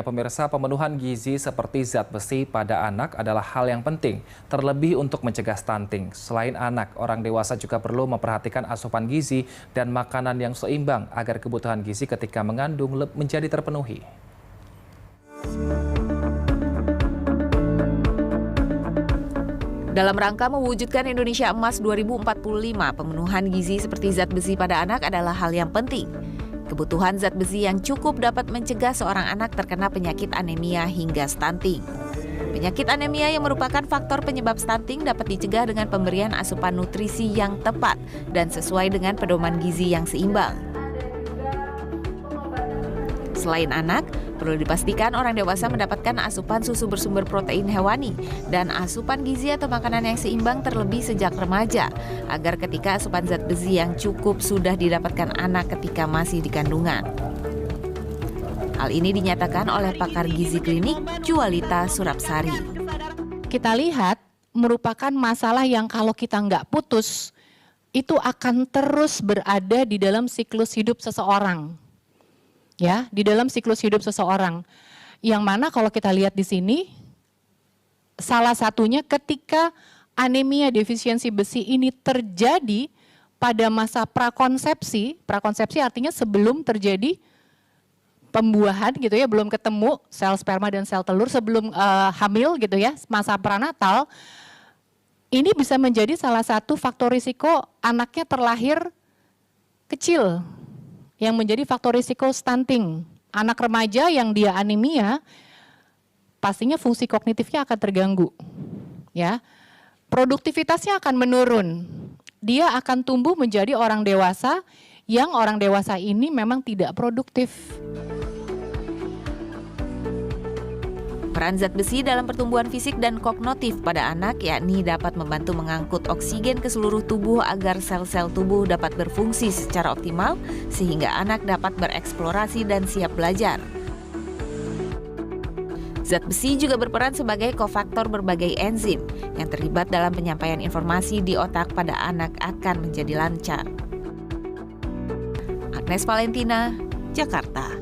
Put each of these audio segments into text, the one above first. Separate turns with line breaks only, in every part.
Pemirsa, pemenuhan gizi seperti zat besi pada anak adalah hal yang penting, terlebih untuk mencegah stunting. Selain anak, orang dewasa juga perlu memperhatikan asupan gizi dan makanan yang seimbang agar kebutuhan gizi ketika mengandung menjadi terpenuhi.
Dalam rangka mewujudkan Indonesia Emas 2045, pemenuhan gizi seperti zat besi pada anak adalah hal yang penting. Kebutuhan zat besi yang cukup dapat mencegah seorang anak terkena penyakit anemia hingga stunting. Penyakit anemia yang merupakan faktor penyebab stunting dapat dicegah dengan pemberian asupan nutrisi yang tepat dan sesuai dengan pedoman gizi yang seimbang. Selain anak, perlu dipastikan orang dewasa mendapatkan asupan susu bersumber protein hewani dan asupan gizi atau makanan yang seimbang terlebih sejak remaja, agar ketika asupan zat besi yang cukup sudah didapatkan anak ketika masih di kandungan. Hal ini dinyatakan oleh pakar gizi klinik Jualita Surapsari.
Kita lihat merupakan masalah yang kalau kita nggak putus, itu akan terus berada di dalam siklus hidup seseorang. Ya, di dalam siklus hidup seseorang. Yang mana kalau kita lihat di sini, salah satunya ketika anemia defisiensi besi ini terjadi pada masa prakonsepsi artinya sebelum terjadi pembuahan gitu ya, belum ketemu sel sperma dan sel telur, sebelum hamil gitu ya, masa pranatal, ini bisa menjadi salah satu faktor risiko anaknya terlahir kecil, yang menjadi faktor risiko stunting. Anak remaja yang dia anemia, pastinya fungsi kognitifnya akan terganggu. Ya, produktivitasnya akan menurun. Dia akan tumbuh menjadi orang dewasa, yang orang dewasa ini memang tidak produktif.
Peran zat besi dalam pertumbuhan fisik dan kognitif pada anak yakni dapat membantu mengangkut oksigen ke seluruh tubuh agar sel-sel tubuh dapat berfungsi secara optimal sehingga anak dapat bereksplorasi dan siap belajar. Zat besi juga berperan sebagai kofaktor berbagai enzim yang terlibat dalam penyampaian informasi di otak pada anak akan menjadi lancar. Agnes Valentina, Jakarta.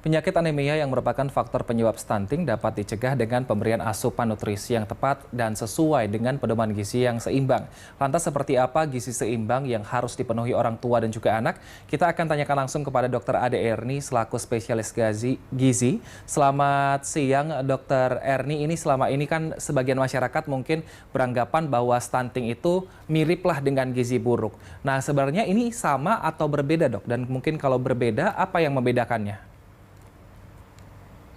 Penyakit anemia yang merupakan faktor penyebab stunting dapat dicegah dengan pemberian asupan nutrisi yang tepat dan sesuai dengan pedoman gizi yang seimbang. Lantas seperti apa gizi seimbang yang harus dipenuhi orang tua dan juga anak? Kita akan tanyakan langsung kepada Dr. Ade Erni selaku spesialis gizi. Selamat siang Dr. Erni. Ini selama ini kan sebagian masyarakat mungkin beranggapan bahwa stunting itu miriplah dengan gizi buruk. Nah sebenarnya ini sama atau berbeda dok? Dan mungkin kalau berbeda apa yang membedakannya?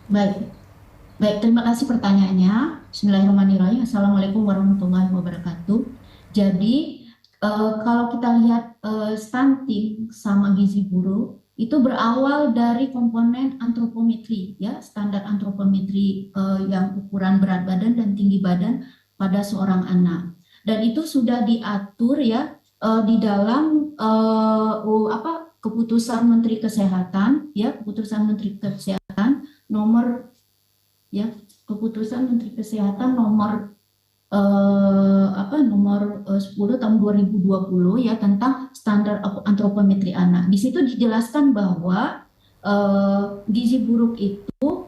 Baik, terima kasih pertanyaannya. Bismillahirrahmanirrahim. Assalamualaikum warahmatullahi wabarakatuh. Jadi kalau kita lihat stunting sama gizi buruk itu berawal dari komponen antropometri, ya, standar antropometri yang ukuran berat badan dan tinggi badan pada seorang anak. Dan itu sudah diatur ya di dalam keputusan Menteri Kesehatan, ya, keputusan Menteri Kesehatan nomor 10 tahun 2020 ya, tentang standar antropometri anak. Di situ dijelaskan bahwa gizi buruk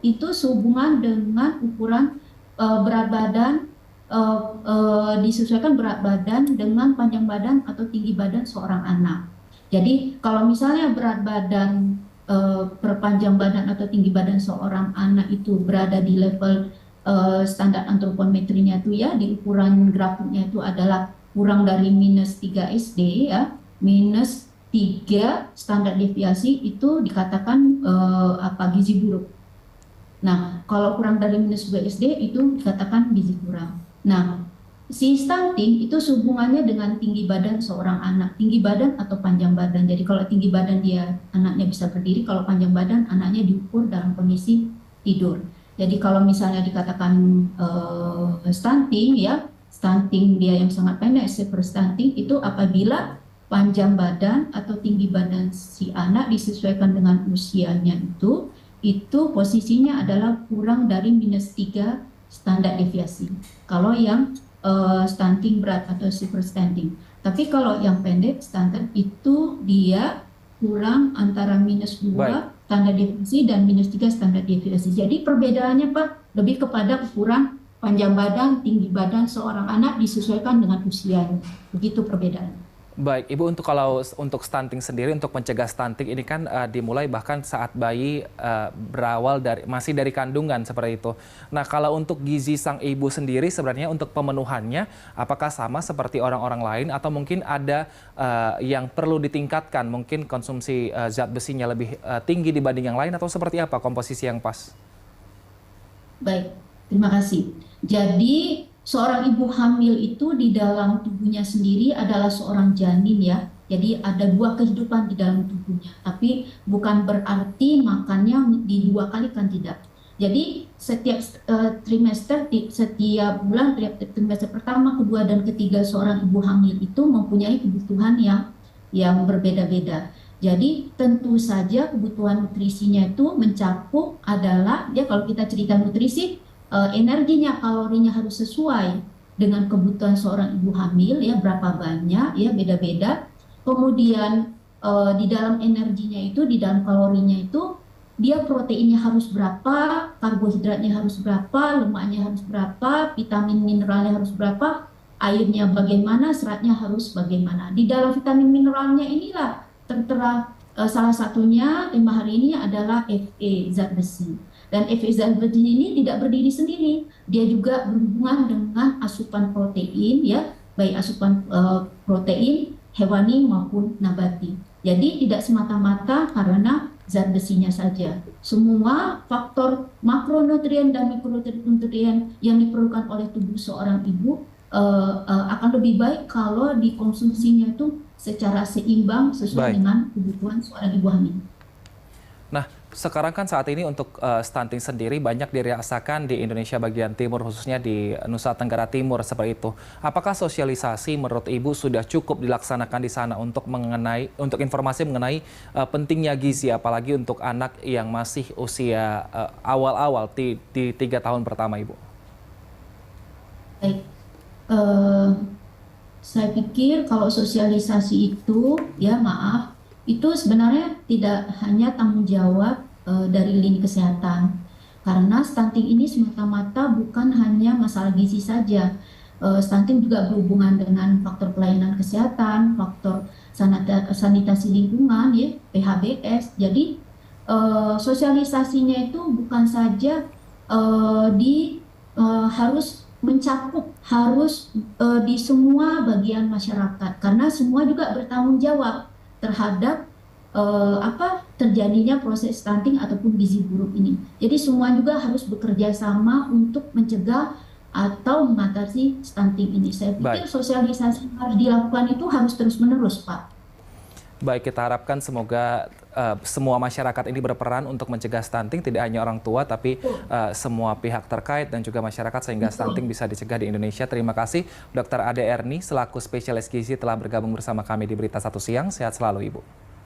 itu sehubungan dengan ukuran berat badan, disesuaikan berat badan dengan panjang badan atau tinggi badan seorang anak. Jadi kalau misalnya berat badan perpanjang badan atau tinggi badan seorang anak itu berada di level standar antropometrinya itu ya, di ukuran grafiknya itu adalah kurang dari -3 SD ya, -3 standar deviasi, itu dikatakan gizi buruk. Nah, kalau kurang dari -2 SD itu dikatakan gizi kurang. Nah, si stunting itu hubungannya dengan tinggi badan seorang anak, tinggi badan atau panjang badan. Jadi kalau tinggi badan dia anaknya bisa berdiri, kalau panjang badan anaknya diukur dalam kondisi tidur. Jadi kalau misalnya dikatakan stunting ya, stunting dia yang sangat pendek, severe stunting, itu apabila panjang badan atau tinggi badan si anak disesuaikan dengan usianya itu posisinya adalah kurang dari -3 standar deviasi. Kalau yang stunting berat atau severe stunting. Tapi kalau yang pendek standar itu dia kurang antara -2 standar deviasi dan -3 standar deviasi. Jadi perbedaannya Pak lebih kepada ukuran panjang badan, tinggi badan seorang anak disesuaikan dengan usianya. Begitu perbedaannya.
Baik, Ibu, untuk stunting sendiri, untuk mencegah stunting ini kan dimulai bahkan saat bayi berawal masih dari kandungan seperti itu. Nah, kalau untuk gizi sang ibu sendiri sebenarnya untuk pemenuhannya apakah sama seperti orang-orang lain atau mungkin ada yang perlu ditingkatkan, mungkin konsumsi zat besinya lebih tinggi dibanding yang lain atau seperti apa komposisi yang pas?
Baik, terima kasih. Jadi seorang ibu hamil itu di dalam tubuhnya sendiri adalah seorang janin ya. Jadi ada 2 kehidupan di dalam tubuhnya. Tapi bukan berarti makannya di 2 kali kan tidak. Jadi setiap trimester, setiap bulan, trimester pertama, kedua, dan ketiga seorang ibu hamil itu mempunyai kebutuhan yang berbeda-beda. Jadi tentu saja kebutuhan nutrisinya itu mencakup adalah, ya kalau kita cerita nutrisi, energinya, kalorinya harus sesuai dengan kebutuhan seorang ibu hamil ya, berapa banyak ya, beda-beda. Kemudian di dalam energinya itu, di dalam kalorinya itu, dia proteinnya harus berapa, karbohidratnya harus berapa, lemaknya harus berapa, vitamin mineralnya harus berapa, airnya bagaimana, seratnya harus bagaimana. Di dalam vitamin mineralnya inilah tertera salah satunya tema hari ini adalah Fe, zat besi. Dan Fe zat besi ini tidak berdiri sendiri, dia juga berhubungan dengan asupan protein ya, baik asupan protein hewani maupun nabati. Jadi tidak semata-mata karena zat besinya saja. Semua faktor makronutrien dan mikronutrien yang diperlukan oleh tubuh seorang ibu akan lebih baik kalau dikonsumsinya itu secara seimbang sesuai dengan kebutuhan seorang ibu hamil.
Nah, sekarang kan saat ini untuk stunting sendiri banyak dirasakan di Indonesia bagian timur, khususnya di Nusa Tenggara Timur seperti itu. Apakah sosialisasi menurut Ibu sudah cukup dilaksanakan di sana untuk informasi mengenai pentingnya gizi, apalagi untuk anak yang masih usia awal-awal di 3 tahun pertama, Ibu?
Baik, saya pikir kalau sosialisasi itu, ya maaf, itu sebenarnya tidak hanya tanggung jawab dari lini kesehatan. Karena stunting ini semata-mata bukan hanya masalah gizi saja. Stunting juga berhubungan dengan faktor pelayanan kesehatan, faktor sanitasi lingkungan, ya, PHBS. Jadi sosialisasinya itu bukan saja harus mencakup di semua bagian masyarakat, karena semua juga bertanggung jawab terhadap terjadinya proses stunting ataupun gizi buruk ini. Jadi semua juga harus bekerja sama untuk mencegah atau mengatasi stunting ini. Saya pikir sosialisasi yang harus dilakukan itu harus terus-menerus, Pak.
Baik, kita harapkan semoga semua masyarakat ini berperan untuk mencegah stunting, tidak hanya orang tua, tapi semua pihak terkait dan juga masyarakat sehingga stunting bisa dicegah di Indonesia. Terima kasih Dr. Ade Erni selaku spesialis gizi telah bergabung bersama kami di Berita Satu Siang. Sehat selalu, Ibu.